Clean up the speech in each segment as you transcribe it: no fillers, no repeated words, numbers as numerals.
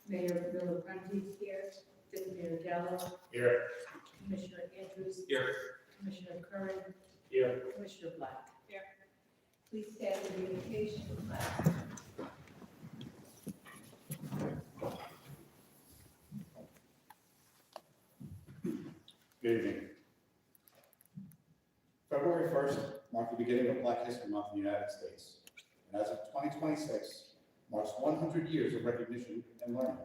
Mayor Villapanti here, Deputy Gallo, Here. Commissioner Andrews, Here. Commissioner Curran, Here. Commissioner Black. Here. Please stand for the invocation flag. Good evening. February 1st marked the beginning of Black History Month in the United States, and as of 2026, marks 100 years of recognition and learning,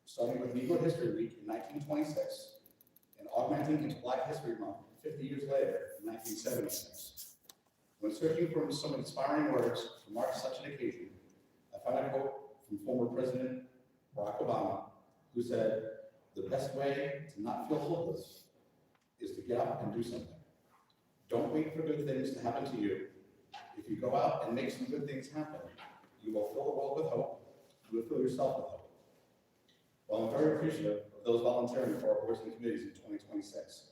starting with Negro History Week in 1926 and augmenting into Black History Month 50 years later in 1976. When searching for some inspiring words to mark such an occasion, I found a quote from former President Barack Obama, who said, "The best way to not feel hopeless is to get up and do something. Don't wait for good things to happen to you. If you go out and make some good things happen, you will fill the world with hope. You will fill yourself with hope." While I'm very appreciative of those volunteering for our boards and committees in 2026,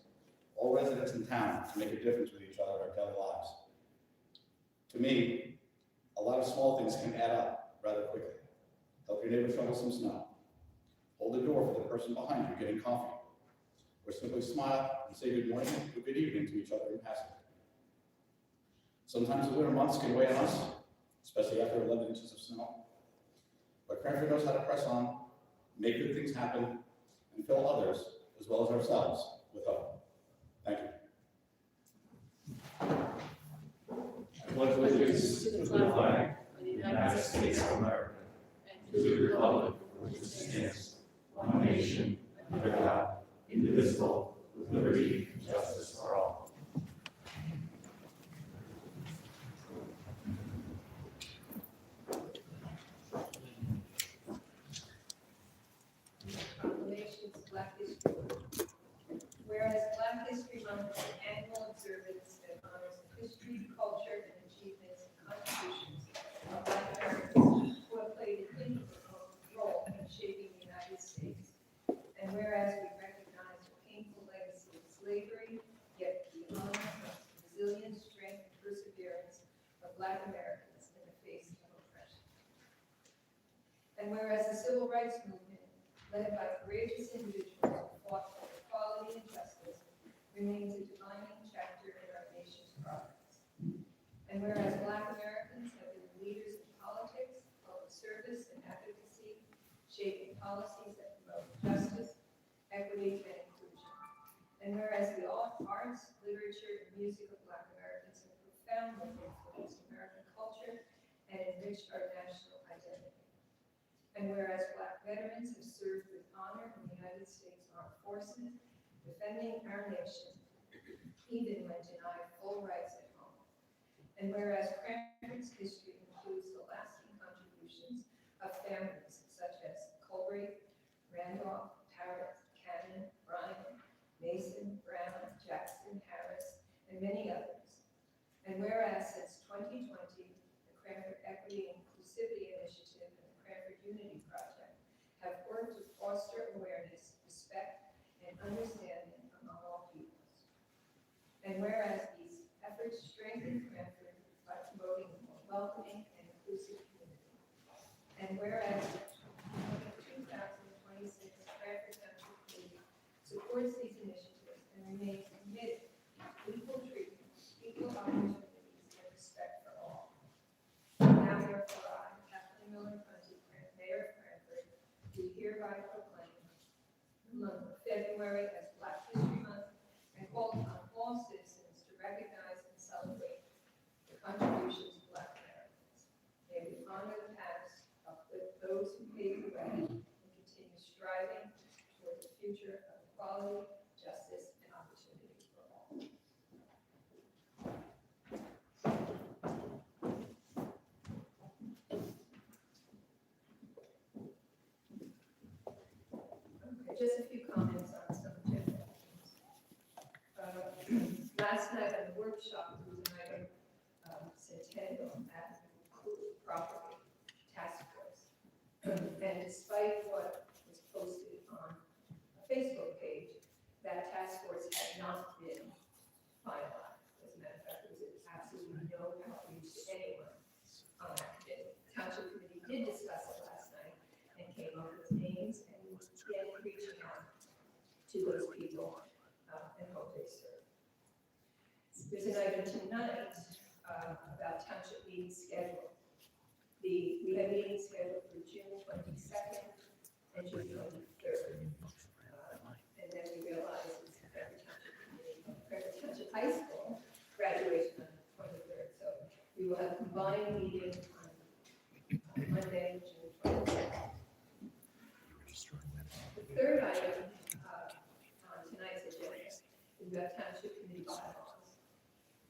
all residents in town can make a difference with each other in our daily lives. To me, a lot of small things can add up rather quickly. Help your neighbor shovel some snow. Hold the door for the person behind you getting coffee. Or simply smile and say good morning or good evening to each other in passing. Sometimes the winter months can weigh on us, especially after 11 inches of snow. But Cranford knows how to press on, make good things happen, and fill others, as well as ourselves, with hope. Thank you. I pledge allegiance to the flag of the United States of America and to the republic for which it stands, one nation, under God, indivisible, with liberty and justice for all. Proclamations of Black History Month. Whereas Black History Month is an annual observance that honors the history, culture, and achievements and contributions of Black Americans who have played an integral role in shaping the United States. And whereas we recognize the painful legacy of slavery, yet the honor of resilience, strength, and perseverance of Black Americans in the face of oppression. And whereas the Civil Rights Movement, led by courageous individuals who fought for equality and justice, remains a defining chapter in our nation's progress. And whereas Black Americans have been leaders in politics, public service, and advocacy, shaping policies that promote justice, equity, and inclusion. And whereas the arts, literature, and music of Black Americans have profoundly influenced American culture and enriched our national identity. And whereas Black veterans have served with honor in the United States Armed Forces, defending our nation, even when denied full rights at home. And whereas Cranford's history includes the lasting contributions of families such as Colbert, Randolph, Parrott, Cannon, Bryan, Mason, Brown, Jackson, Harris, and many others. And whereas since 2020, the Cranford Equity and Inclusivity Initiative and the Cranford Unity Project have worked to foster awareness, respect, and understanding among all peoples. And whereas these efforts strengthen Cranford by promoting a more welcoming and inclusive community. And whereas the 2026 Cranford Township Committee supports these initiatives and remains committed to equal treatment, equal opportunities, and respect for all. Now therefore I, Kathleen Miller Punty, Mayor of Cranford, do hereby proclaim the month of February as Black History Month and call upon all citizens to recognize and celebrate the contributions of Black Americans. May we honor the past, uplift those who paved the way, and continue striving toward the future of equality, justice, and opportunity for all. Okay, just a few comments on some agenda items. Last night at the workshop, there was an item, Centennial Avenue Property Task Force. And despite what was posted on a Facebook page, that task force had not been finalized. As a matter of fact, there was absolutely no outreach to anyone on that committee. The Township Committee did discuss it last night and came up with names and began reaching out to those people and hope they serve. There's an item tonight about township meeting schedule. We have meetings scheduled for June 22nd and June 23rd. And then we realize it's Cranford Township Committee, Cranford Township High School graduation on the 23rd. So we will have combined meetings on Monday, June 22nd. The third item on tonight's agenda is about Township Committee bylaws.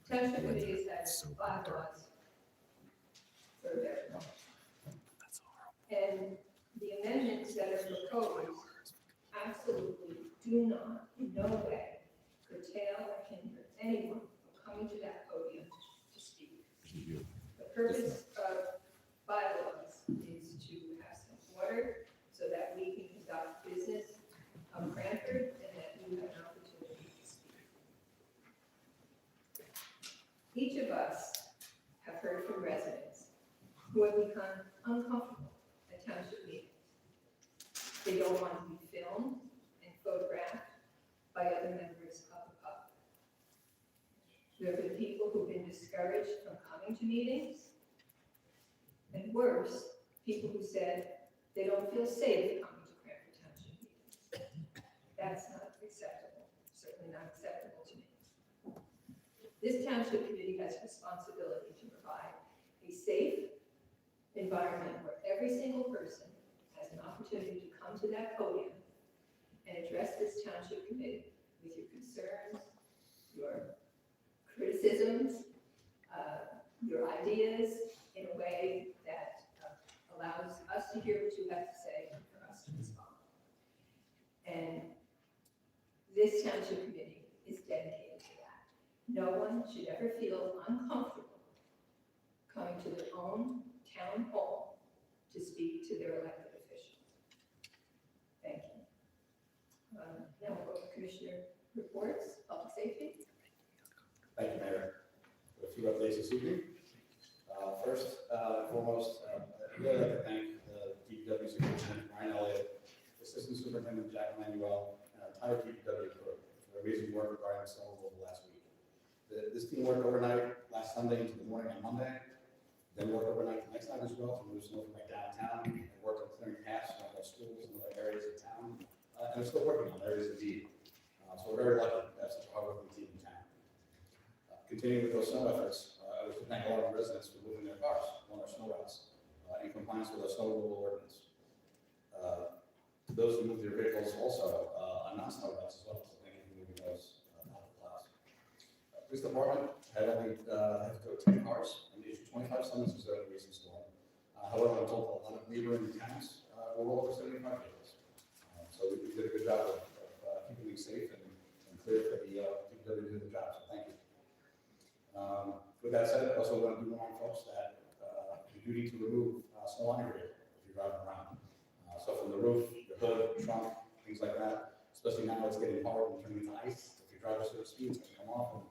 Township Committees have bylaws for their and the amendments that are proposed absolutely do not, in no way, curtail or hinder anyone from coming to that podium to speak. The purpose of bylaws is to have some order so that we can conduct business of Cranford and that you have an opportunity to speak. Each of us have heard from residents who have become uncomfortable at township meetings. They don't want to be filmed and photographed by other members of the public. There have been people who've been discouraged from coming to meetings, and worse, people who said they don't feel safe coming to Cranford Township meetings. That's not acceptable, certainly not acceptable to me. This township committee has responsibility to provide a safe environment where every single person has an opportunity to come to that podium and address this township committee with your concerns, your criticisms, your ideas in a way that allows us to hear what you have to say and for us to respond. And this township committee is dedicated to that. No one should ever feel uncomfortable coming to their own town hall to speak to their elected officials. Thank you. Now we'll go to Commissioner reports, public safety. Thank you, Mayor. A few updates this evening. First and foremost, I'd really like to thank the DPW Superintendent Ryan Elliott, Assistant Superintendent Jack Manuel, and our entire DPW crew for their amazing work regarding snow removal last week. This team worked overnight last Sunday into the morning on Monday, then worked overnight the next night as well to move snow from like downtown, and worked on clearing paths around our schools and other areas of town, and we're still working on areas indeed. So we're very lucky to have such a hardworking team in town. Continuing with those snow efforts, I would thank a lot of residents for moving their cars on our snow routes in compliance with our snow removal ordinance. Those who move their vehicles also on non-snow routes as well, so thank you for moving those out of the class. Police department had only had to go 10 cars and issued 25 summonses over the recent storm. However, I'm told a lot of neighboring towns were well over 75 vehicles. So we did a good job of keeping things safe and clear for the people that do the job, so thank you. With that said, I also want to do remind folks that you do need to remove snow on your vehicle if you're driving around. So from the roof, the hood, trunk, things like that, especially now it's getting hard and turning into ice. If you drive at certain speeds, it's going to come off and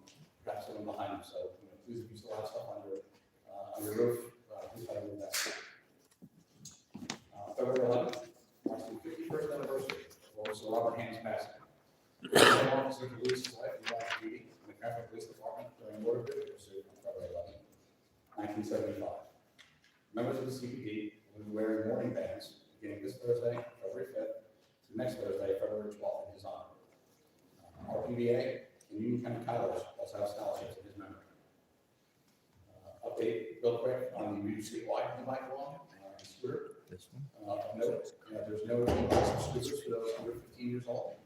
perhaps someone behind you. So please, if you still have stuff on your roof, please try to remove that stuff. February 11th marks the 51st anniversary of Officer Robert Hand's passing. Officer Police life and active duty in the Cranford Police Department during a motor vehicle pursuit on February 11th, 1975. Members of the CPD will be wearing mourning bands beginning this Thursday, February 5th, to next Thursday, February 12th, in his honor. Our PBA and Union County College also have scholarships in his memory. Update real quick on the New Statewide e-bike law and scooter. Note, there's no e-bikes and scooters for those under 15 years old.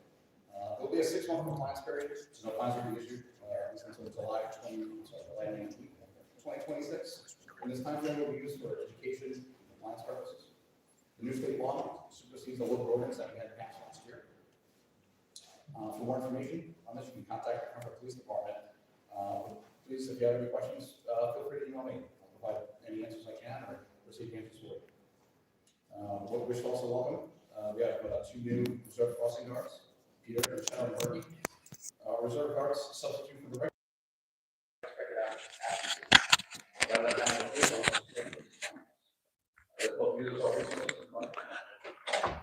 There will be a 6-month compliance period, so no fines will be issued, at least until July 19th, 2026. And this time frame will be used for education and compliance purposes. The new state law supersedes the local ordinance that we had passed last year. For more information on this, you can contact the Cranford Police Department. Please, if you have any questions, feel free to email me. I'll provide any answers I can or receive answers for you. What we should also welcome, we have 2 new reserve crossing guards, Peter and Sharon Murphy. Reserve guards substitute for the regular.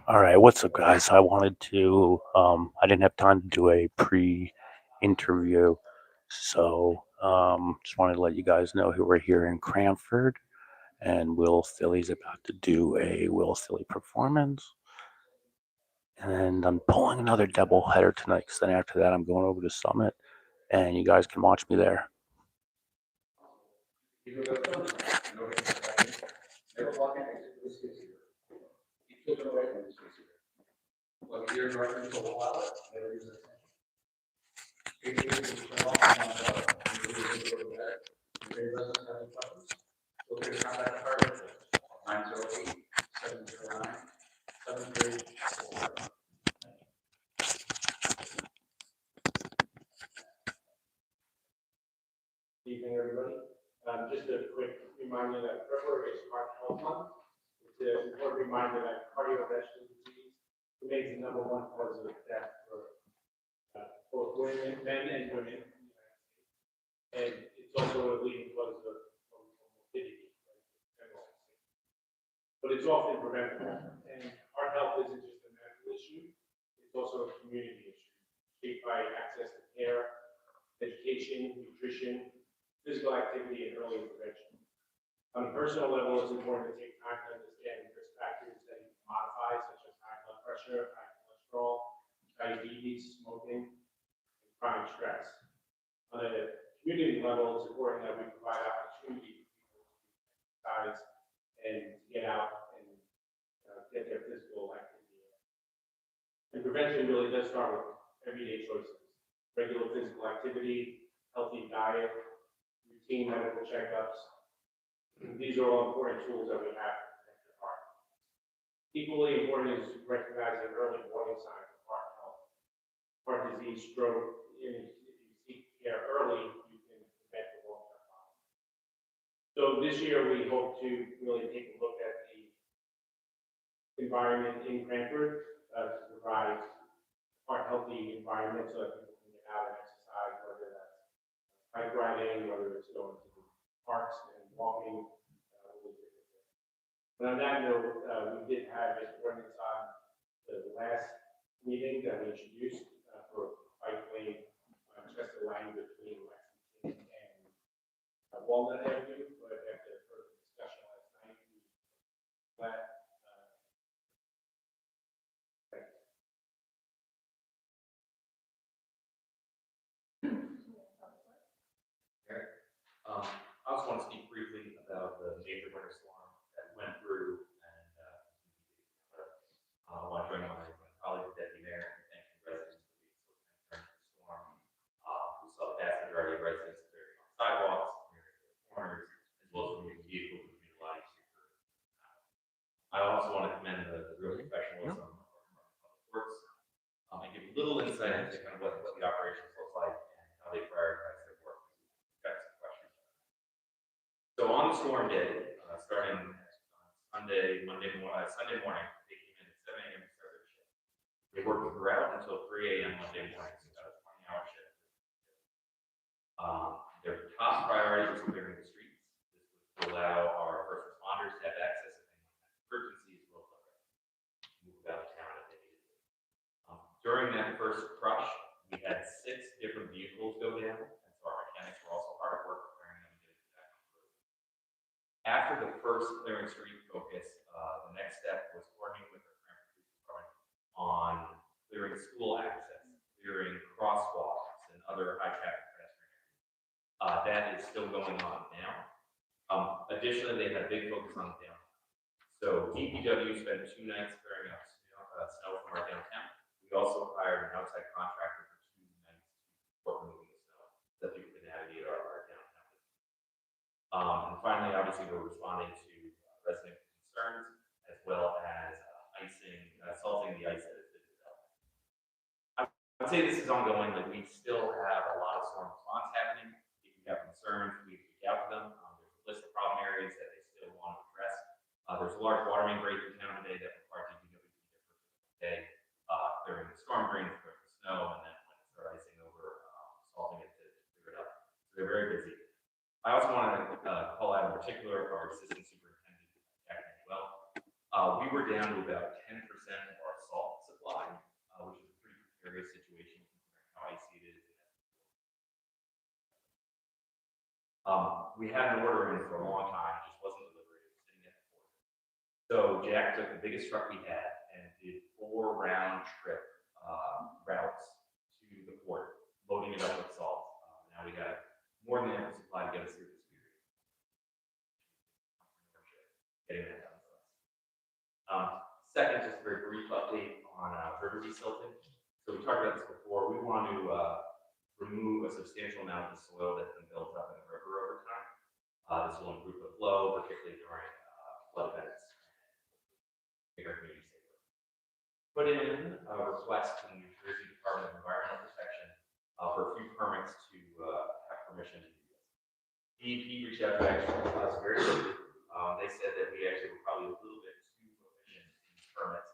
All right, what's up, guys? I wanted to, I didn't have time to do a pre-interview, so just wanted to let you guys know who we're here in Cranford, and Will Philly's about to do a Will Philly performance. And I'm pulling another double header tonight, because then after that, I'm going over to Summit, and you guys can watch me there. Evening, everybody. Just a quick reminder that February is Heart Health Month. It's an important reminder that cardiovascular disease remains the #1 cause of death for both women, men and women. And it's also a leading cause of morbidity. But it's often preventable. And heart health isn't just a medical issue, it's also a community issue, shaped by access to care, education, nutrition, physical activity, and early intervention. On a personal level, it's important to take time to understand risk factors that you can modify, such as high blood pressure, high cholesterol, diabetes, smoking, and chronic stress. On a community level, it's important that we provide opportunity for people to exercise and get out and get their physical activity. And prevention really does start with everyday choices: regular physical activity, healthy diet, routine medical checkups. These are all important tools that we have to protect your heart. Equally important is to recognize the early warning signs of heart health. Heart disease, stroke, and if you seek care early, you can prevent the long-term problems. So this year, we hope to really take a look at the environment in Cranford to provide heart healthy environment so that people can get out and exercise, whether that's bike riding, whether it's going to the parks and walking. But on that note, we did have an ordinance on the last meeting that we introduced for bike lane, Chester Lane between Lexington and Walnut Avenue. But after further discussion last night, we that. I also want to speak briefly about the major winter storm that went through, and I want to join my colleague, Deputy Mayor, and thank you residents for being so concerned with the storm. We saw the vast majority of residents clearing on sidewalks, clearing corners, as well as removing vehicles, which made a lot easier. I also want to commend the real professionalism of our public works and give a little insight into kind of what the operations look like and how they prioritize their work. Got some questions. So on the storm day, starting Sunday morning, they came in at 7 a.m. to start their shift. They worked throughout until 3 a.m. Monday morning, so about a 20-hour shift. Their top priority was clearing the streets. This was to allow our first responders to have access if anyone had emergencies, as well as move about town if they needed to. During that first crush, we had 6 different vehicles go down, and so our mechanics were also hard at work preparing them to get back on the road. After the first clearing street focus, the next step was coordinating with the Cranford Police Department on clearing school access, clearing crosswalks, and other high traffic pedestrian areas. That is still going on now. Additionally, they had a big focus on downtown. So DPW spent 2 nights clearing up snow from our downtown. We also hired an outside contractor for 2 nights to support moving the snow so that people can navigate our downtown. And finally, obviously, we're responding to resident concerns as well as salting the ice that has been developed. I would say this is ongoing, that we still have a lot of storm response happening. If you have concerns, we reach out to them. There's a list of problem areas that they still want to address. There's a large water main break in town today that requires DPW to be there for a day during the storm drains, during the snow, and then when it starts icing over, salting it to clear it up. So they're very busy. I also want to call out in particular our assistant superintendent, Jack Manuel. We were down to about 10% of our salt supply, which is a pretty precarious situation considering how icy it is. We had an order in for a long time, it just wasn't delivered, it was sitting at the port. So Jack took the biggest truck we had and did 4 round trip routes to the port, loading it up with salt. Now we got more than ample supply to get us through this period. Getting that done for us. Second, just a very brief update on river desilting. So we talked about this before. We want to remove a substantial amount of the soil that's been built up in the river over time. This will improve the flow, particularly during flood events. Make our community safer. Put in a request to the New Jersey Department of Environmental Protection for a few permits to have permission to do this. DEP reached out to us very quickly. They said that we actually were probably a little bit too efficient in these permits,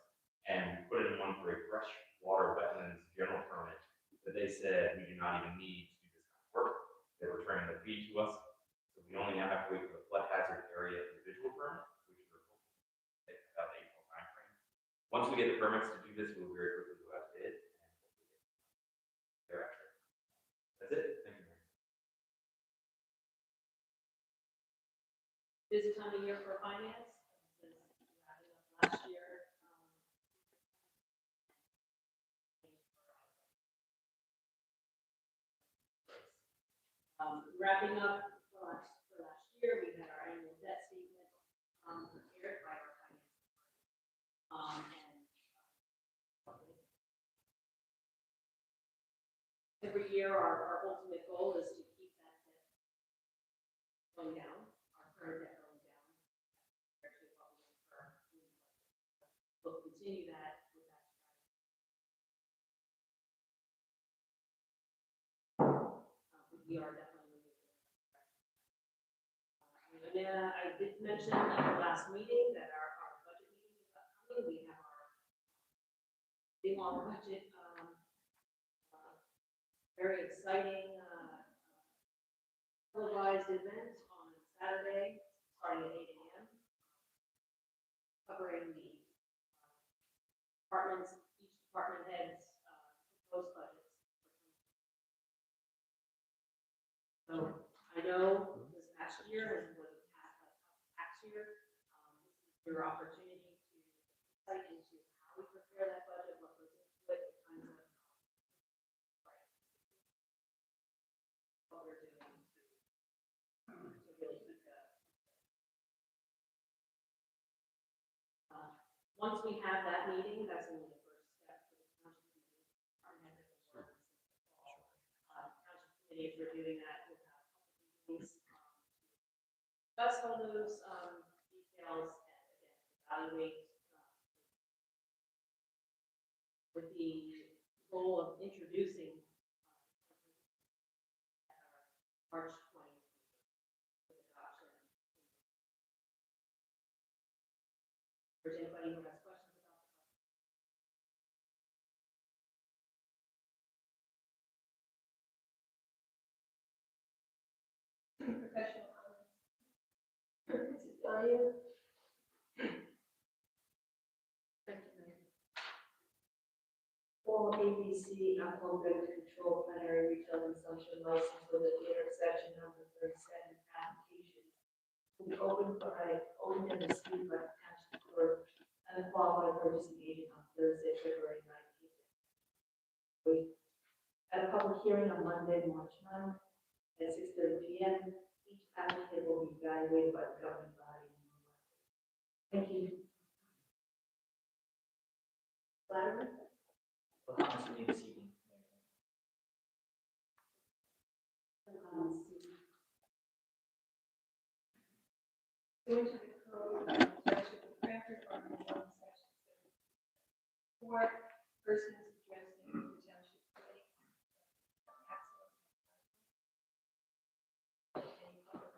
and we put in one for a freshwater wetlands general permit that they said we do not even need to do this kind of work. They're returning the fee to us, so we only now have to wait for the flood hazard area individual permit, which we're hoping to take about the April timeframe. Once we get the permits to do this, we'll very quickly go out to bid and hopefully get thereafter. That's it. Thank you. Busy time of year for finance. This is wrapping up last year. Wrapping up for last year, we had our annual debt statement prepared by our finance department. Every year, our ultimate goal is to keep that debt going down, our current debt going down. We'll continue that with that strategy. We are definitely moving in that direction. I did mention at the last meeting that our budget meeting is upcoming. We have our big long budget, very exciting televised event on Saturday, starting at 8 a.m. Covering the departments, each department head's proposed budgets. So I know this past year was a tax year. This is your opportunity to insight into how we prepare that budget, what goes into it, what kinds of what we're doing to really keep that. Once we have that meeting, that's only the first step for the township committee. Our head of the board since the fall. Township committee is reviewing that. We'll have a couple of meetings discuss all those details and again evaluate with the goal of introducing March 20th with adoption. If there's anybody who has questions about the budget. Professional comments. Mrs. Dahlia? Thank you, Mayor. Formal ABC alcohol beverage control plenary retail consumption license for the theater section number 37 application will be open and received by the township clerk and the qualified purchasing agent on Thursday, February 19th. At a public hearing on Monday, March 9th at 6:30 p.m. Each applicant will be evaluated by the governing body. Thank you. Flattery? What happens to me this evening? Going to the code, section of Cranford, Article 1, section 4, persons addressing the township committee. Any public comment?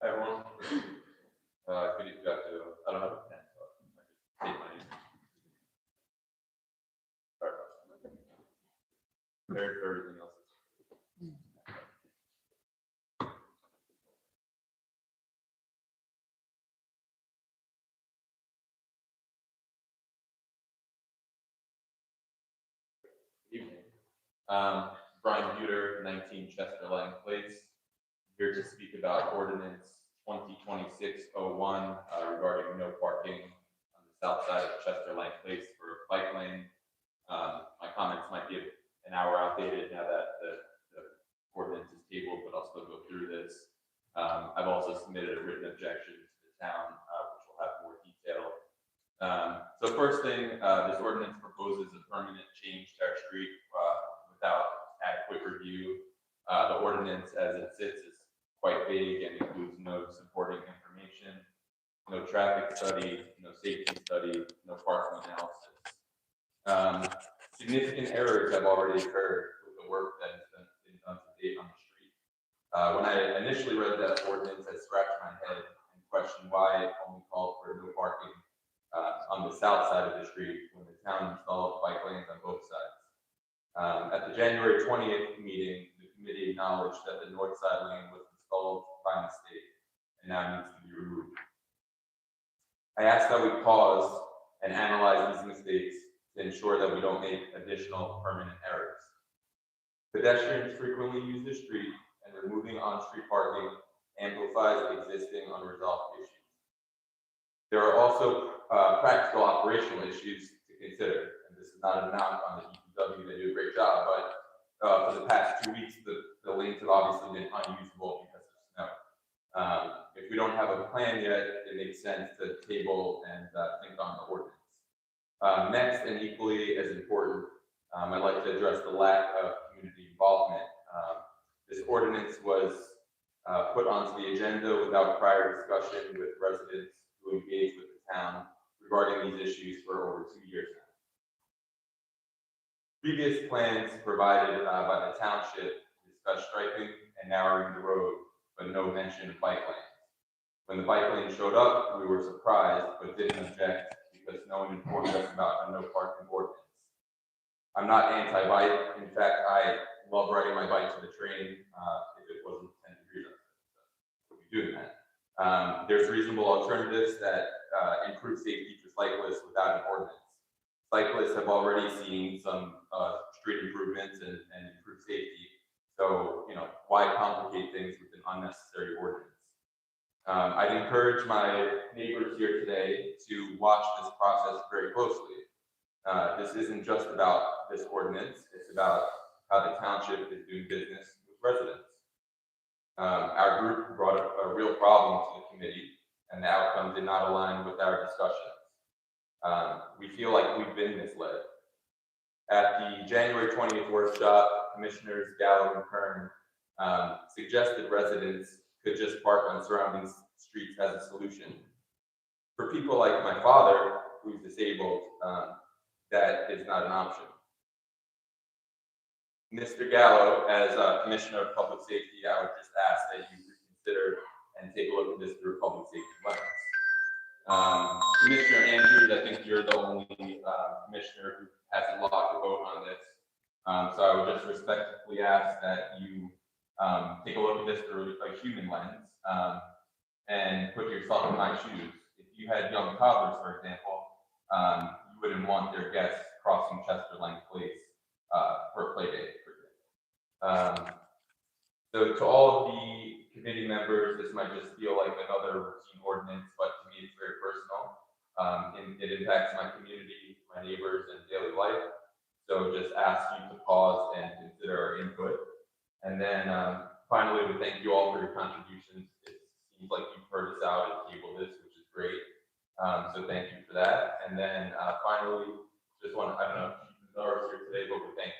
Hi, everyone. Good evening, I don't have a pen, so I can state my name. Sorry about that. Prepared for everything else. Brian Buter, 19 Chester Lang Place, here to speak about ordinance 2026-01 regarding no parking on the south side of Chester Lang Place for a bike lane. My comments might be an hour outdated now that the ordinance is tabled, but I'll still go through this. I've also submitted a written objection to the town, which will have more detail. So first thing, this ordinance proposes a permanent change to our street without adequate review. The ordinance as it sits is quite vague and includes no supporting information, no traffic study, no safety study, no parking analysis. Significant errors have already occurred with the work that has been done to date on the street. When I initially read that ordinance, I scratched my head and questioned why it only called for no parking on the south side of the street when the town installed bike lanes on both sides. At the January 20th meeting, the committee acknowledged that the north side lane was installed by mistake and now needs to be removed. I asked that we pause and analyze these mistakes to ensure that we don't make additional permanent errors. Pedestrians frequently use the street, and removing on-street parking amplifies existing unresolved issues. There are also practical operational issues to consider, and this is not a knock on the DPW, they do a great job, but for the past 2 weeks, the lanes have obviously been unusable because of snow. If we don't have a plan yet, it makes sense to table and think on the ordinance. Next, and equally as important, I'd like to address the lack of community involvement. This ordinance was put onto the agenda without prior discussion with residents who engage with the town regarding these issues for over 2 years now. Previous plans provided by the township discussed striping and narrowing the road, but no mention of bike lanes. When the bike lane showed up, we were surprised, but didn't object because no one informed us about a no parking ordinance. I'm not anti-bike. In fact, I love riding my bike to the train. If it wasn't 10 degrees outside, we'll be doing that. There's reasonable alternatives that improve safety for cyclists without an ordinance. Cyclists have already seen some street improvements and improved safety. So, why complicate things with an unnecessary ordinance? I'd encourage my neighbors here today to watch this process very closely. This isn't just about this ordinance, it's about how the township is doing business with residents. Our group brought a real problem to the committee, and the outcome did not align with our discussions. We feel like we've been misled. At the January 20th workshop, Commissioners Gallo and Kern suggested residents could just park on surrounding streets as a solution. For people like my father, who's disabled, that is not an option. Mr. Gallo, as Commissioner of Public Safety, I would just ask that you reconsider and take a look at this through public safety lens. Commissioner Andrews, I think you're the only commissioner who has a lot to vote on this. So I would just respectfully ask that you take a look at this through a human lens and put yourself in my shoes. If you had young toddlers, for example, you wouldn't want their guests crossing Chester Lang Place for a play date, for example. So to all of the committee members, this might just feel like another routine ordinance, but to me it's very personal. It impacts my community, my neighbors, and daily life. So just ask you to pause and consider our input. And then finally, we thank you all for your contributions. It seems like you've heard us out and tabled this, which is great. So thank you for that. And then finally, just want to, I don't know if Chief Nazar is here today, but we thank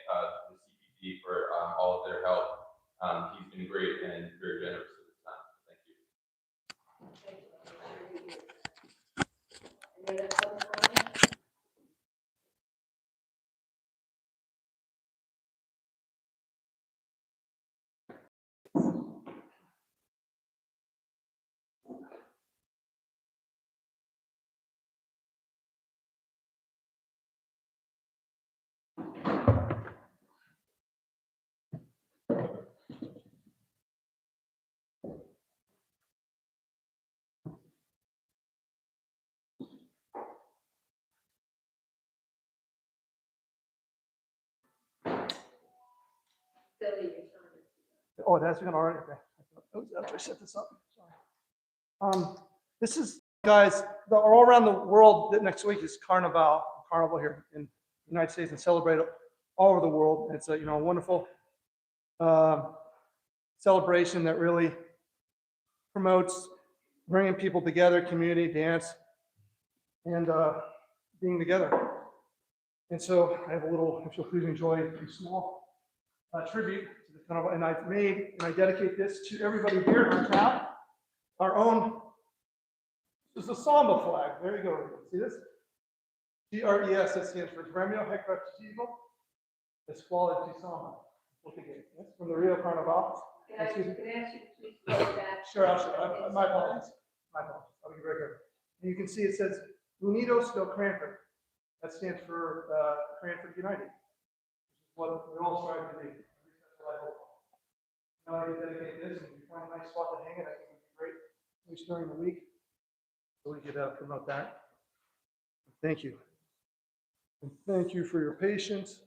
the CPD for all of their help. He's been great and very generous with his time. Thank you. Any other public comment? Billy, you're showing. Oh, it has been already, okay. After I set this up, sorry. This is, guys, all around the world, next week is Carnival here in the United States and celebrate all over the world. It's a, wonderful celebration that really promotes bringing people together, community, dance, and being together. And so I have a little, if you'll please enjoy a small tribute to the Carnival. And I've made, and I dedicate this to everybody here in our town, our own, this is a samba flag. There you go. See this? GRES, that stands for Gremio Recreativo Escola de Samba. That's from the Rio Carnival. Can I ask you to please go back? Sure, my apologies. My apologies. I'll be right here. And you can see it says Unidos del Cranford. That stands for Cranford United. What we all strive to be. Now I can dedicate this, and if you find a nice spot to hang it, I think it would be great, at least during the week. So we could promote that. Thank you. And thank you for your patience.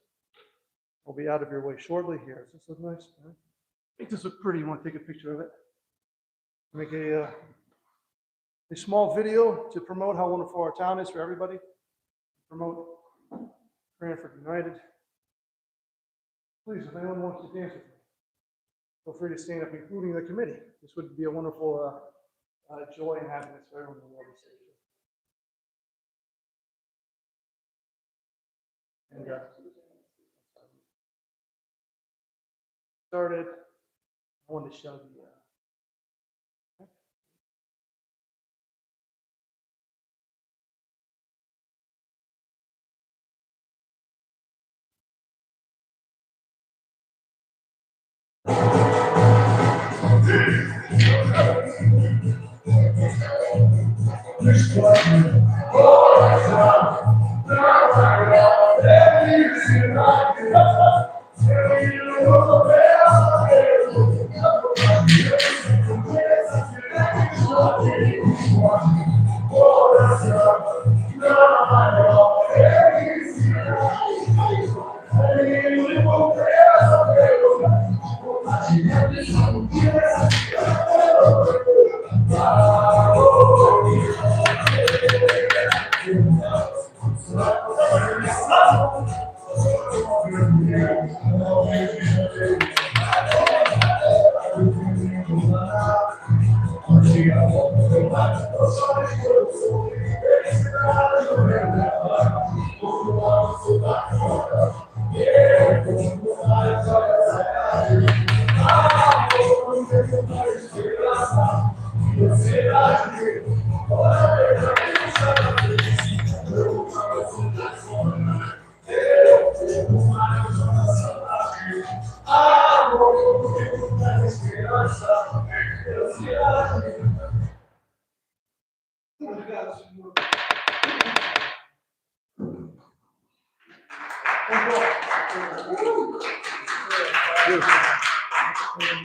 I'll be out of your way shortly here. Does this look nice? I think this looks pretty. You want to take a picture of it? Make a small video to promote how wonderful our town is for everybody. Promote Cranford United. Please, if anyone wants to dance with me, feel free to stand up, including the committee. This would be a wonderful joy and happiness for everyone in the world. And started. I wanted to show the.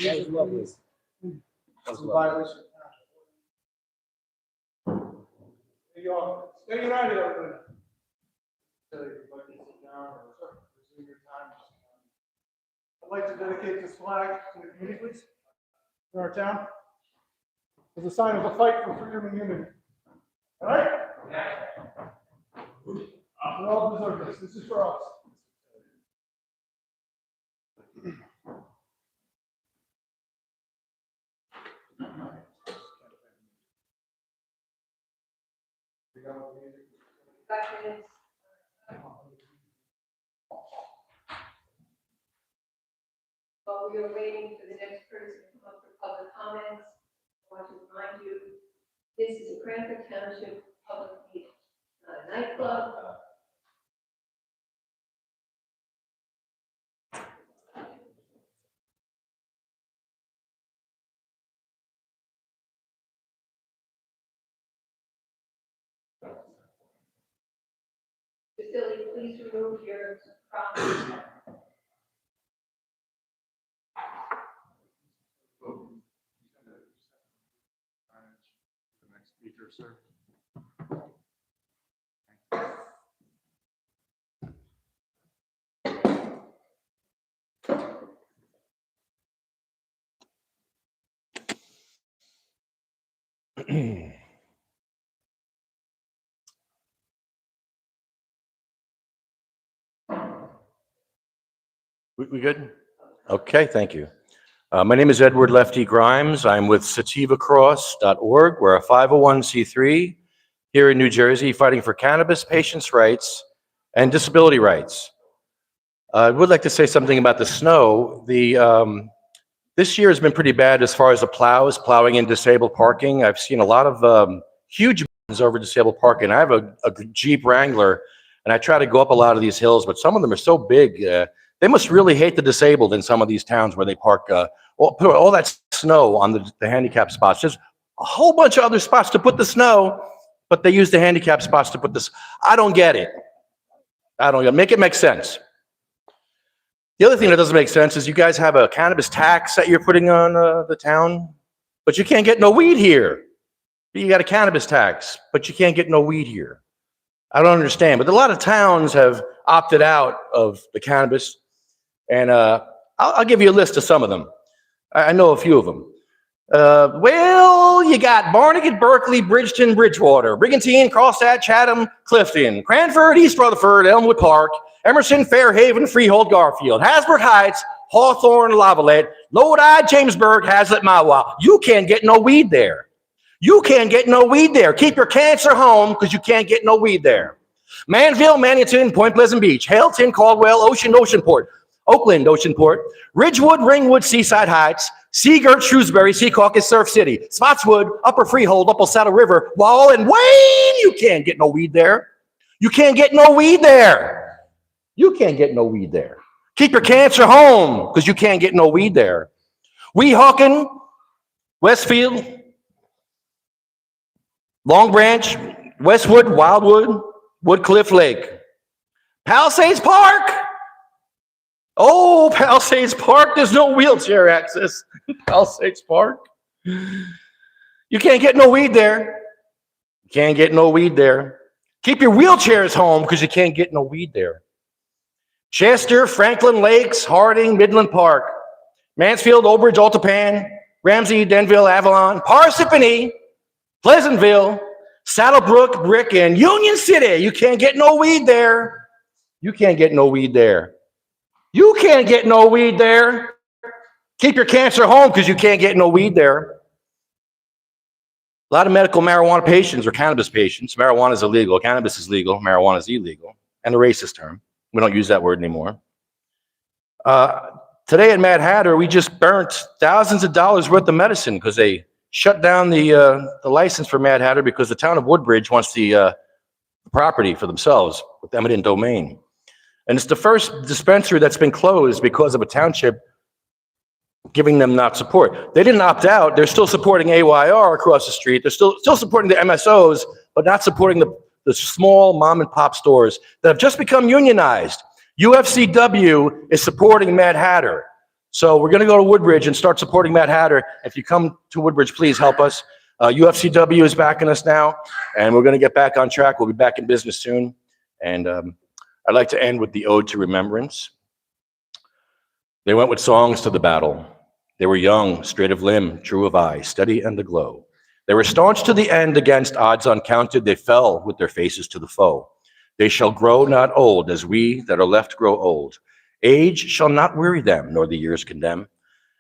That was lovely. That's a violation. There you are. Stay united, everybody. Resume your time. I'd like to dedicate this flag to the community, please, in our town, as a sign of the fight for freedom and unity. All right? We all deserve this. This is for us. While we are waiting for the next person to come up for public comments, I want to remind you, this is a Cranford Township public meeting, not a nightclub. Facility, please remove your property. The next speaker, sir. We good? Okay, thank you. My name is Edward Lefty Grimes. I'm with sativacross.org. We're a 501c3 here in New Jersey fighting for cannabis patients' rights and disability rights. I would like to say something about the snow. This year has been pretty bad as far as the plowing in disabled parking. I've seen a lot of huge mountains over disabled parking. I have a Jeep Wrangler, and I try to go up a lot of these hills, but some of them are so big. They must really hate the disabled in some of these towns where they park put all that snow on the handicap spots. There's a whole bunch of other spots to put the snow, but they use the handicap spots to put this. I don't get it. I don't get it. Make it make sense. The other thing that doesn't make sense is you guys have a cannabis tax that you're putting on the town, but you can't get no weed here. You got a cannabis tax, but you can't get no weed here. I don't understand, but a lot of towns have opted out of the cannabis, and I'll give you a list of some of them. I know a few of them. Well, you got Barnegat, Berkeley, Bridgeton, Bridgewater, Brigantine, Crosstad, Chatham, Clifton, Cranford, East Rutherford, Elmwood Park, Emerson, Fairhaven, Freehold, Garfield, Hasbrook Heights, Hawthorne, Lavalette, Lodi, Jamesburg, Hazlitt, Mawa. You can't get no weed there. You can't get no weed there. Keep your cancer home because you can't get no weed there. Manville, Manatee, Point Pleasant Beach, Haleton, Caldwell, Oceanport, Oakland, Oceanport, Ridgewood, Ringwood, Seaside Heights, Seagirt, Shrewsbury, Secaucus, Surf City, Spotswood, Upper Freehold, Upper Saddle River, Wall, and Wayne. You can't get no weed there. You can't get no weed there. You can't get no weed there. Keep your cancer home because you can't get no weed there. Weehawken, Westfield, Long Branch, Westwood, Wildwood, Woodcliff Lake, Palisades Park. Oh, Palisades Park, there's no wheelchair access. Palisades Park. You can't get no weed there. You can't get no weed there. Keep your wheelchairs home because you can't get no weed there. Chester, Franklin Lakes, Harding, Midland Park, Mansfield, Old Bridge, Altapan, Ramsey, Denville, Avalon, Parsippany, Pleasantville, Saddlebrook, Brick, and Union City. You can't get no weed there. You can't get no weed there. You can't get no weed there. Keep your cancer home because you can't get no weed there. A lot of medical marijuana patients or cannabis patients. Marijuana is illegal. Cannabis is legal. Marijuana is illegal. And a racist term. We don't use that word anymore. Today at Mad Hatter, we just burnt thousands of dollars worth of medicine because they shut down the license for Mad Hatter because the town of Woodbridge wants the property for themselves with eminent domain. And it's the first dispensary that's been closed because of a township giving them not support. They didn't opt out. They're still supporting AYR across the street. They're still supporting the MSOs, but not supporting the small mom and pop stores that have just become unionized. UFCW is supporting Mad Hatter. So we're going to go to Woodbridge and start supporting Mad Hatter. If you come to Woodbridge, please help us. UFCW is backing us now, and we're going to get back on track. We'll be back in business soon. And I'd like to end with the Ode to Remembrance. They went with songs to the battle. They were young, straight of limb, true of eye, steady and aglow. They were staunch to the end against odds uncounted. They fell with their faces to the foe. They shall grow not old as we that are left grow old. Age shall not weary them, nor the years condemn.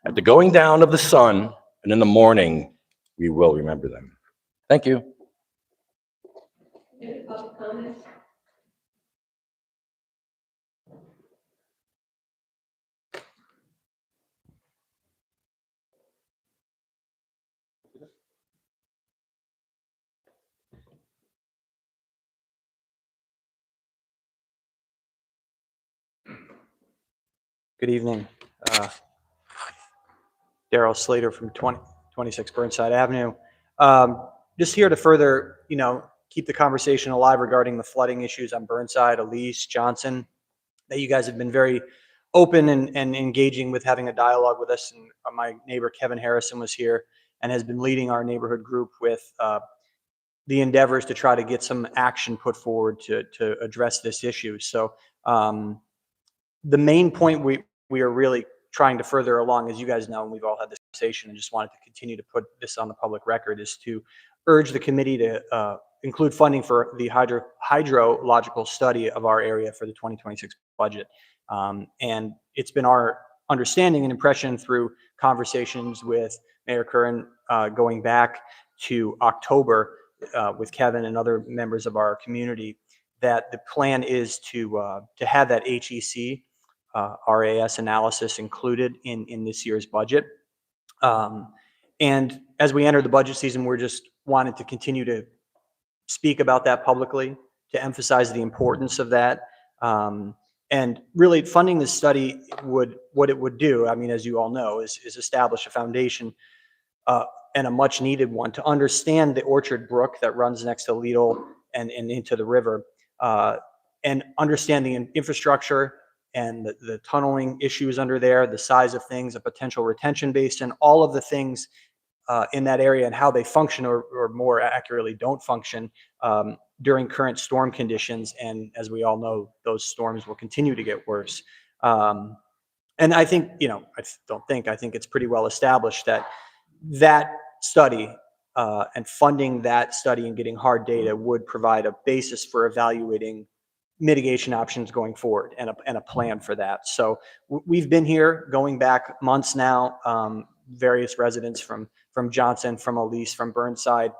At the going down of the sun and in the morning, we will remember them. Thank you. Any public comments? Good evening. Daryl Slater from 26 Burnside Avenue. Just here to further, keep the conversation alive regarding the flooding issues on Burnside, Elise, Johnson, that you guys have been very open and engaging with, having a dialogue with us. And my neighbor, Kevin Harrison, was here and has been leading our neighborhood group with the endeavors to try to get some action put forward to address this issue. So the main point we are really trying to further along, as you guys know, and we've all had this conversation and just wanted to continue to put this on the public record, is to urge the committee to include funding for the hydrological study of our area for the 2026 budget. And it's been our understanding and impression through conversations with Mayor Curran going back to October with Kevin and other members of our community, that the plan is to have that HEC RAS analysis included in this year's budget. And as we enter the budget season, we're just wanted to continue to speak about that publicly, to emphasize the importance of that. And really funding this study what it would do, I mean, as you all know, is establish a foundation and a much needed one to understand the Orchard Brook that runs next to Lidl and into the river, and understand the infrastructure and the tunneling issues under there, the size of things, a potential retention basin, all of the things in that area and how they function, or more accurately don't function during current storm conditions. And as we all know, those storms will continue to get worse. And I think, I think it's pretty well established that that study and funding that study and getting hard data would provide a basis for evaluating mitigation options going forward, and a plan for that. So we've been here going back months now, various residents from Johnson, from Elise, from Burnside,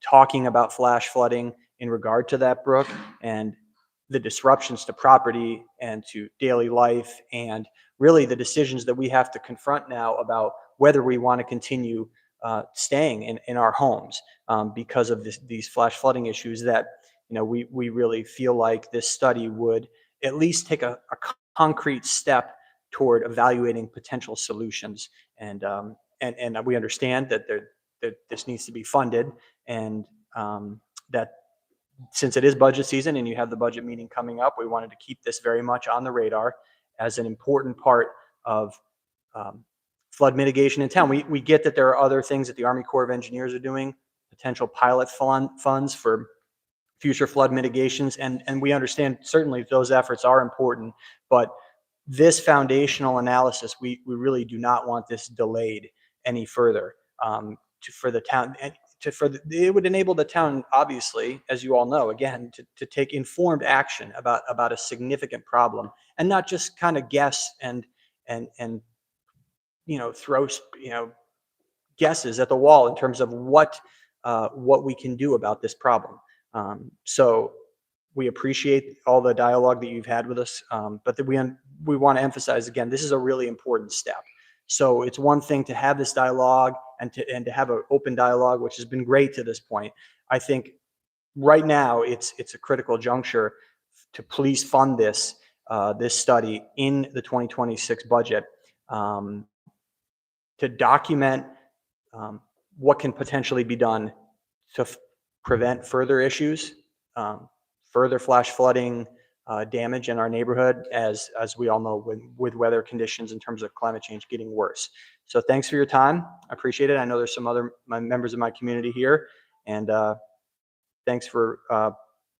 talking about flash flooding in regard to that brook and the disruptions to property and to daily life, and really the decisions that we have to confront now about whether we want to continue staying in our homes because of these flash flooding issues that, we really feel like this study would at least take a concrete step toward evaluating potential solutions. And we understand that this needs to be funded, and that since it is budget season and you have the budget meeting coming up, we wanted to keep this very much on the radar as an important part of flood mitigation in town. We get that there are other things that the Army Corps of Engineers are doing, potential pilot funds for future flood mitigations, and we understand certainly those efforts are important, but this foundational analysis, we really do not want this delayed any further for the town. And it would enable the town, obviously, as you all know, again, to take informed action about a significant problem, and not just kind of guess and throw guesses at the wall in terms of what we can do about this problem. So we appreciate all the dialogue that you've had with us, but that we want to emphasize again, this is a really important step. So it's one thing to have this dialogue and to have an open dialogue, which has been great to this point. I think right now it's a critical juncture to please fund this study in the 2026 budget, to document what can potentially be done to prevent further issues, further flash flooding damage in our neighborhood, as we all know, with weather conditions in terms of climate change getting worse. So thanks for your time. I appreciate it. I know there's some other members of my community here, and thanks for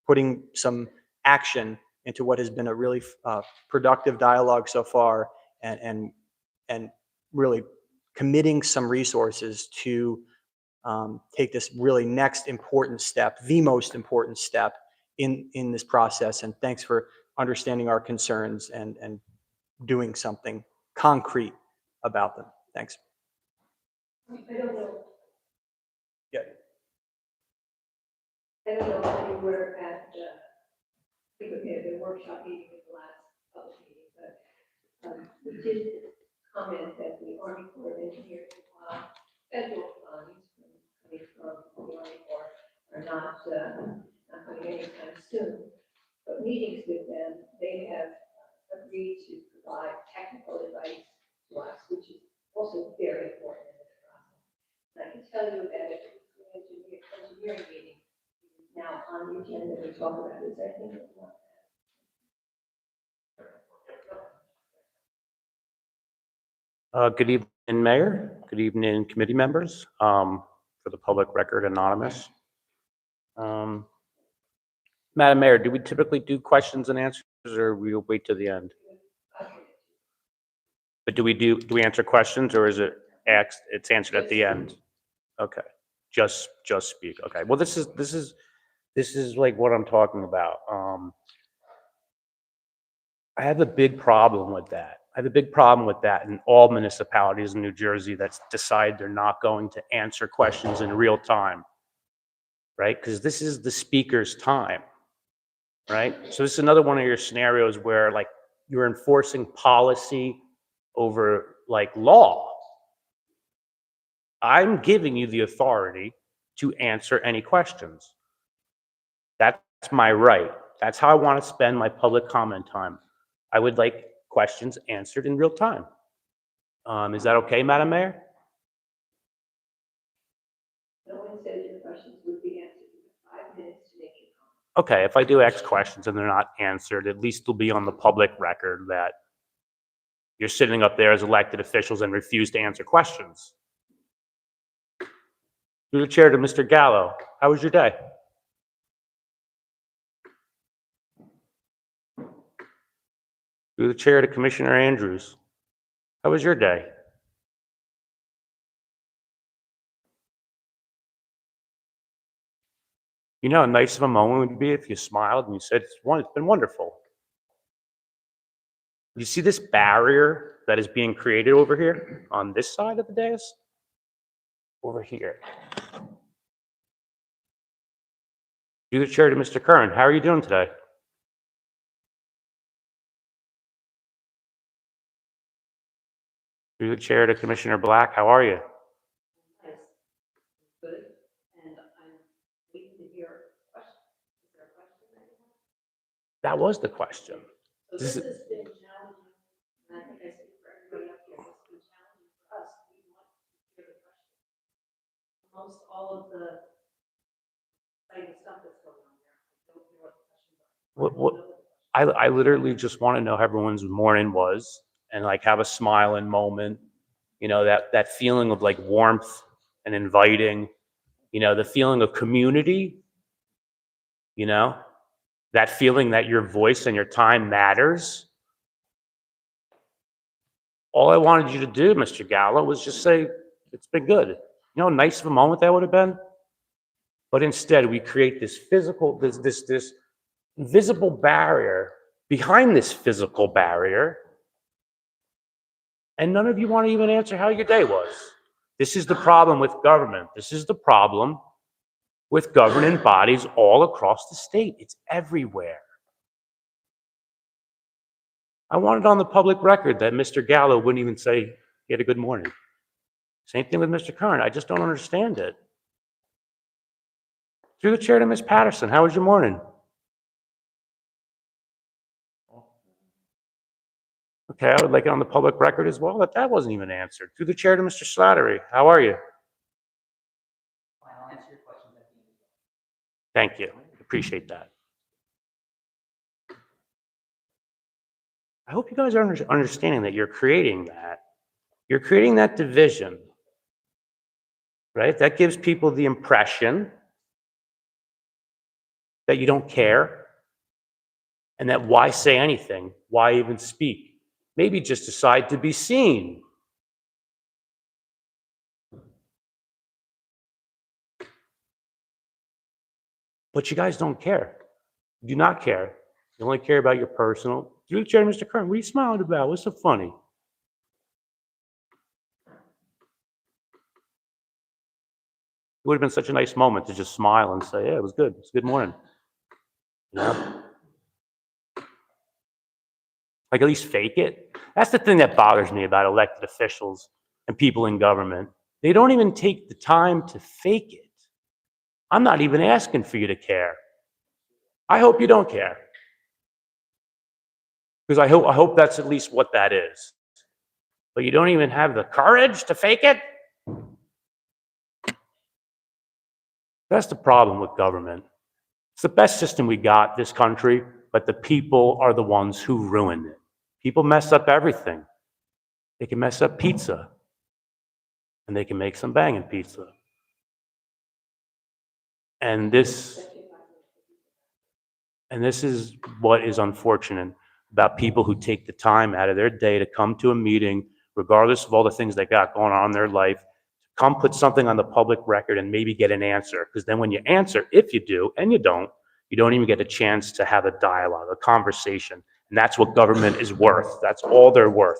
putting some action into what has been a really productive dialogue so far, and really committing some resources to take this really next important step, the most important step in this process. And thanks for understanding our concerns and doing something concrete about them. Thanks. I don't know. Yeah. I don't know if you were at the workshop meeting in the last public meeting, but we did comment that the Army Corps of Engineers federal funds coming from the Army Corps are not coming anytime soon. But meetings with them, they have agreed to provide technical advice to us, which is also very important in this process. And I can tell you that at the engineering meeting now on the agenda, we talk about this. I think it's not Good evening, Mayor. Good evening, committee members. For the public record, anonymous. Madam Mayor, do we typically do questions and answers, or we'll wait to the end? But do we answer questions, or is it? asked, it's answered at the end. Okay, just speak. Okay, well, this is like what I'm talking about. I have a big problem with that. I have a big problem with that in all municipalities in New Jersey that decide they're not going to answer questions in real time, right? Because this is the speaker's time, right? So this is another one of your scenarios where like you're enforcing policy over like law. I'm giving you the authority to answer any questions. That's my right. That's how I want to spend my public comment time. I would like questions answered in real time. Is that okay, Madam Mayor? No one said your questions would be answered in 5 minutes to make your comment. Okay, if I do ask questions and they're not answered, at least it'll be on the public record that you're sitting up there as elected officials and refuse to answer questions. Through the chair to Mr. Gallo, how was your day? Through the chair to Commissioner Andrews, how was your day? You know how nice of a moment would be if you smiled and you said, it's been wonderful. You see this barrier that is being created over here on this side of the dais? Over here. Through the chair to Mr. Kern, how are you doing today? Through the chair to Commissioner Black, how are you? Nice. Good. And I'm waiting to hear a question. Is there a question that you have? That was the question. So this has been challenging, and I think I speak for everybody up here, it's been challenging for us. We want to hear the question. Amongst all of the exciting stuff that's going on there, I don't know what the questions are. I literally just want to know how everyone's morning was and like have a smiling moment, you know, that feeling of like warmth and inviting, you know, the feeling of community, you know, that feeling that your voice and your time matters. All I wanted you to do, Mr. Gallo, was just say, it's been good. You know how nice of a moment that would have been? But instead, we create this physical, this visible barrier behind this physical barrier, and none of you want to even answer how your day was. This is the problem with government. This is the problem with governing bodies all across the state. It's everywhere. I wanted on the public record that Mr. Gallo wouldn't even say he had a good morning. Same thing with Mr. Kern. I just don't understand it. Through the chair to Ms. Patterson, how was your morning? Okay, I would like it on the public record as well that wasn't even answered. Through the chair to Mr. Slattery, how are you? I'll answer your questions at the end. Thank you. Appreciate that. I hope you guys are understanding that you're creating that. You're creating that division, right? That gives people the impression that you don't care and that why say anything? Why even speak? Maybe just decide to be seen. But you guys don't care. You do not care. You only care about your personal. Through the chair, Mr. Kern, what are you smiling about? What's so funny? It would have been such a nice moment to just smile and say, yeah, it was good. It's a good morning. You know? Like at least fake it. That's the thing that bothers me about elected officials and people in government. They don't even take the time to fake it. I'm not even asking for you to care. I hope you don't care. Because I hope that's at least what that is. But you don't even have the courage to fake it? That's the problem with government. It's the best system we got, this country, but the people are the ones who ruin it. People mess up everything. They can mess up pizza, and they can make some banging pizza. And this is what is unfortunate about people who take the time out of their day to come to a meeting regardless of all the things they got going on in their life, come put something on the public record and maybe get an answer. Because then when you answer, if you do, and you don't even get a chance to have a dialogue, a conversation. And that's what government is worth. That's all they're worth.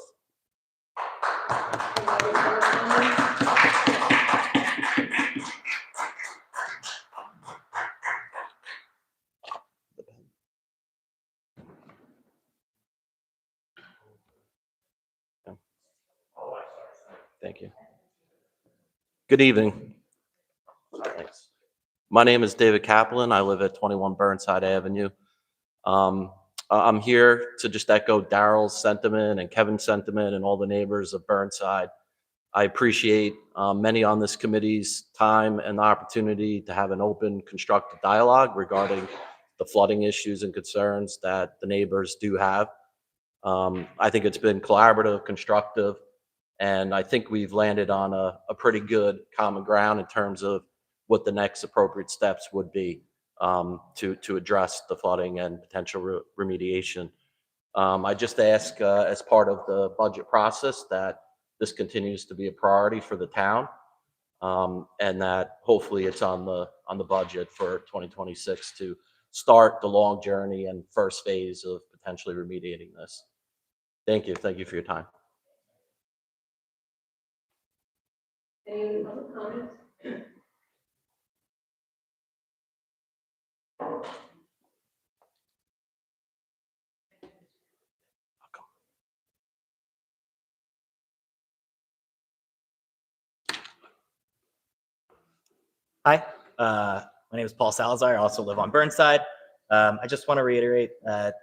Thank you. Good evening. Thanks. My name is David Kaplan. I live at 21 Burnside Avenue. I'm here to just echo Daryl's sentiment and Kevin's sentiment and all the neighbors of Burnside. I appreciate many on this committee's time and the opportunity to have an open, constructive dialogue regarding the flooding issues and concerns that the neighbors do have. I think it's been collaborative, constructive, and I think we've landed on a pretty good common ground in terms of what the next appropriate steps would be to address the flooding and potential remediation. I just ask as part of the budget process that this continues to be a priority for the town, and that hopefully it's on the budget for 2026 to start the long journey and first phase of potentially remediating this. Thank you. Thank you for your time. Any other comments? Hi, my name is Paul Salazar. I also live on Burnside. I just want to reiterate the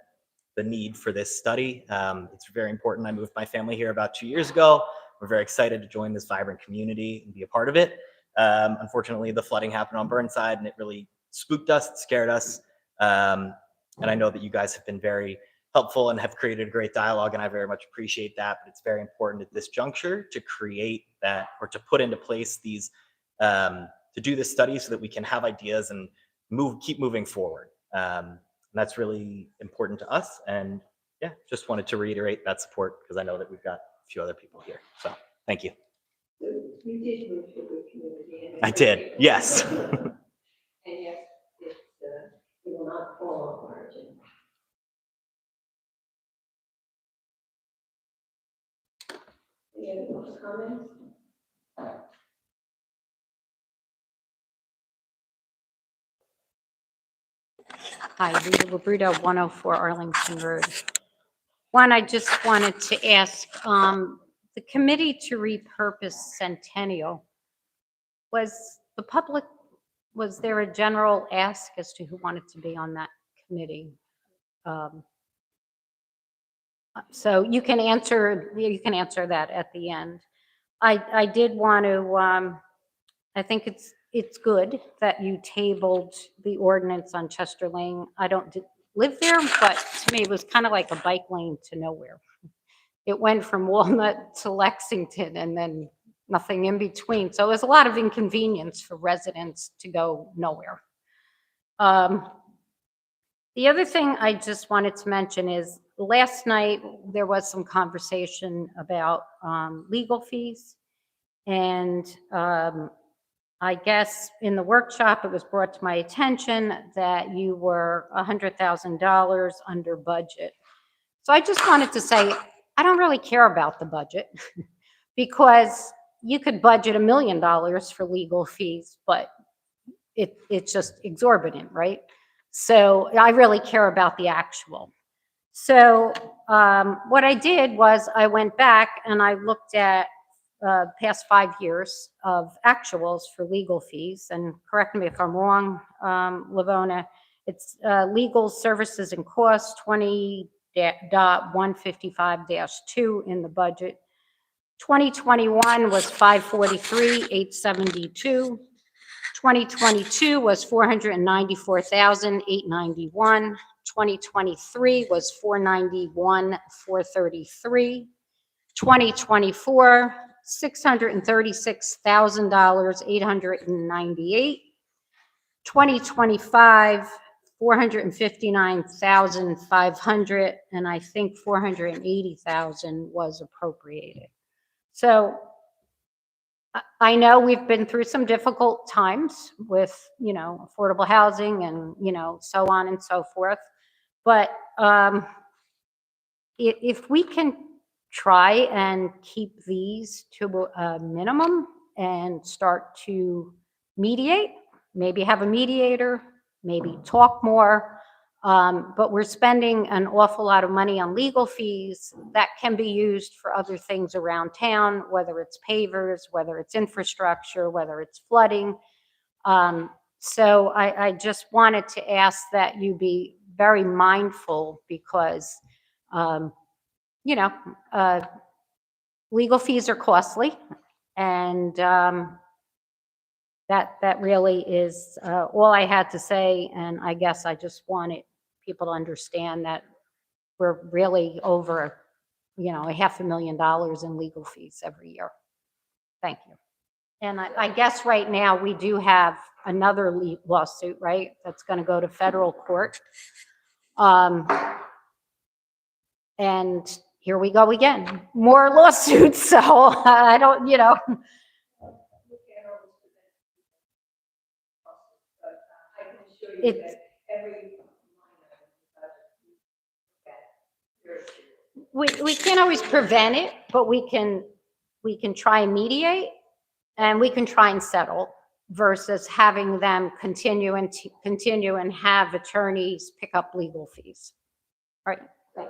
need for this study. It's very important. I moved my family here about 2 years ago. We're very excited to join this vibrant community and be a part of it. Unfortunately, the flooding happened on Burnside and it really spooked us, it scared us. And I know that you guys have been very helpful and have created a great dialogue, and I very much appreciate that. But it's very important at this juncture to create that, or to put into place these, to do this study so that we can have ideas and keep moving forward. And that's really important to us. And yeah, just wanted to reiterate that support because I know that we've got a few other people here. So thank you. You did move to a good community. I did, yes. And yes, it will not fall on margin. Any other comments? Hi, Rita Labruto, 104 Arlington Road. One, I just wanted to ask, the committee to repurpose Centennial, was there a general ask as to who wanted to be on that committee? So you can answer that at the end. I did want to, I think it's good that you tabled the ordinance on Chester Lane. I don't live there, but to me, it was kind of like a bike lane to nowhere. It went from Walnut to Lexington and then nothing in between. So it was a lot of inconvenience for residents to go nowhere. The other thing I just wanted to mention is last night there was some conversation about legal fees. And I guess in the workshop, it was brought to my attention that you were $100,000 under budget. So I just wanted to say, I don't really care about the budget because you could budget $1 million for legal fees, but it's just exorbitant, right? So I really care about the actual. So what I did was I went back and I looked at past 5 years of actuals for legal fees, and correct me if I'm wrong, Lavona, it's legal services and costs 20.155-2 in the budget. 2021 was 543,872. 2022 was 494,891. 2023 was 491,433. 2024, $636,000, 898. 2025, 459,500, and I think 480,000 was appropriated. So I know we've been through some difficult times with, affordable housing and, so on and so forth. But if we can try and keep these to a minimum and start to mediate, maybe have a mediator, maybe talk more. But we're spending an awful lot of money on legal fees that can be used for other things around town, whether it's pavers, whether it's infrastructure, whether it's flooding. So I just wanted to ask that you be very mindful because, legal fees are costly, and that really is all I had to say. And I guess I just wanted people to understand that we're really over, $500,000 in legal fees every year. Thank you. And I guess right now we do have another lawsuit, right? That's going to go to federal court. And here we go again, more lawsuits. So I don't, It's- we can't always prevent it, but we can try and mediate, and we can try and settle versus having them continue and have attorneys pick up legal fees. All right. Thank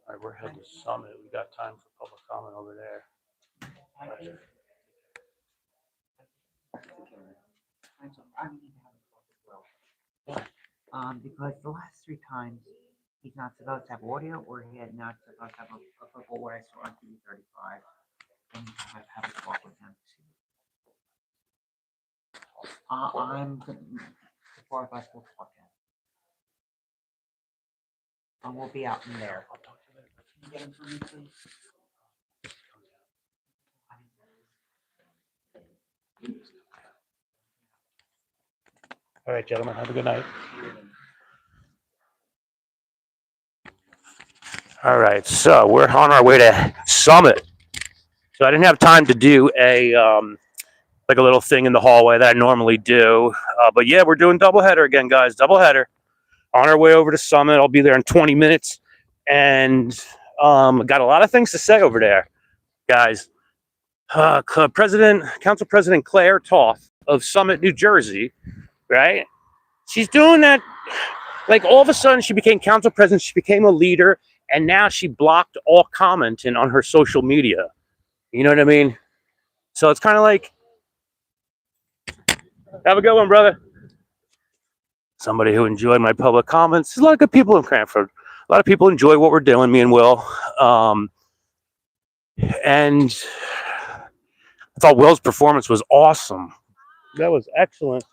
All right, we're heading to Summit. We got time for public comment over there. Because the last 3 times, he's not supposed to have audio, or he had not supposed to have a football what I saw on TV 35. And have a talk with him. I'm the far of us will talk to him. And we'll be out in there. Can you get him for me, please? All right, gentlemen, have a good night. All right, so we're on our way to Summit. So I didn't have time to do a like a little thing in the hallway that I normally do. But yeah, we're doing doubleheader again, guys. Doubleheader. On our way over to Summit. I'll be there in 20 minutes. And got a lot of things to say over there, guys. Council President Claire Toth of Summit, New Jersey, right? She's doing that. Like all of a sudden she became council president. She became a leader. And now she blocked all commenting on her social media. You know what I mean? So it's kind of like, have a good one, brother. Somebody who enjoyed my public comments. There's a lot of good people in Cranford. A lot of people enjoy what we're doing, me and Will. And I thought Will's performance was awesome. That was excellent.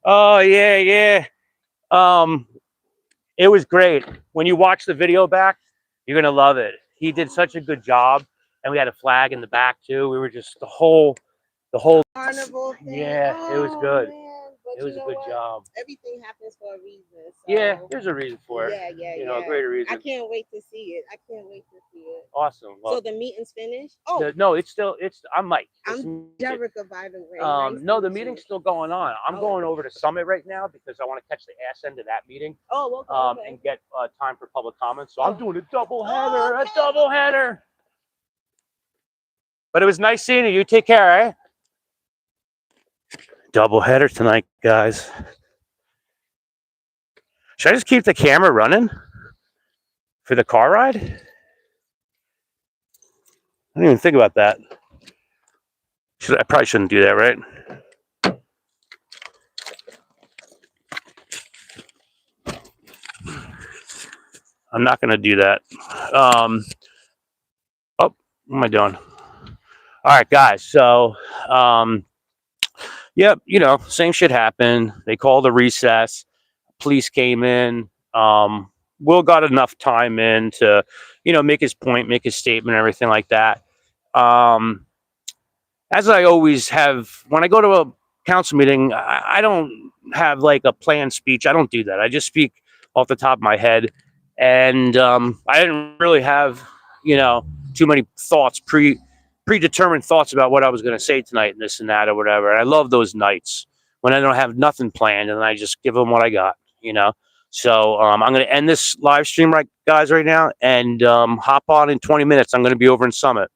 Oh, yeah. It was great. When you watch the video back, you're going to love it. He did such a good job. And we had a flag in the back, too. We were just the whole carnival thing. Yeah, it was good. Man. But It was a good job. Everything happens for a reason. So. Yeah, there's a reason for it. Yeah. A greater reason. I can't wait to see it. Awesome. Well, so the meeting's finished? Oh. No, I'm Mike. I'm Jerica, by the way. No, the meeting's still going on. I'm going over to Summit right now because I want to catch the ass end of that meeting. Oh, okay. And get time for public comments. So I'm doing a double header. But it was nice seeing you. You take care, eh? Double header tonight, guys. Should I just keep the camera running for the car ride? I didn't even think about that. I probably shouldn't do that, right? I'm not going to do that. What am I doing? All right, guys. So, yep, same shit happened. They called a recess. Police came in. Will got enough time in to, make his point, make his statement, everything like that. As I always have, when I go to a council meeting, I don't have like a planned speech. I don't do that. I just speak off the top of my head. And I didn't really have, too many thoughts, predetermined thoughts about what I was going to say tonight and this and that or whatever. And I love those nights when I don't have nothing planned and I just give them what I got. So I'm going to end this live stream, guys, right now, and hop on in 20 minutes. I'm going to be over in Summit.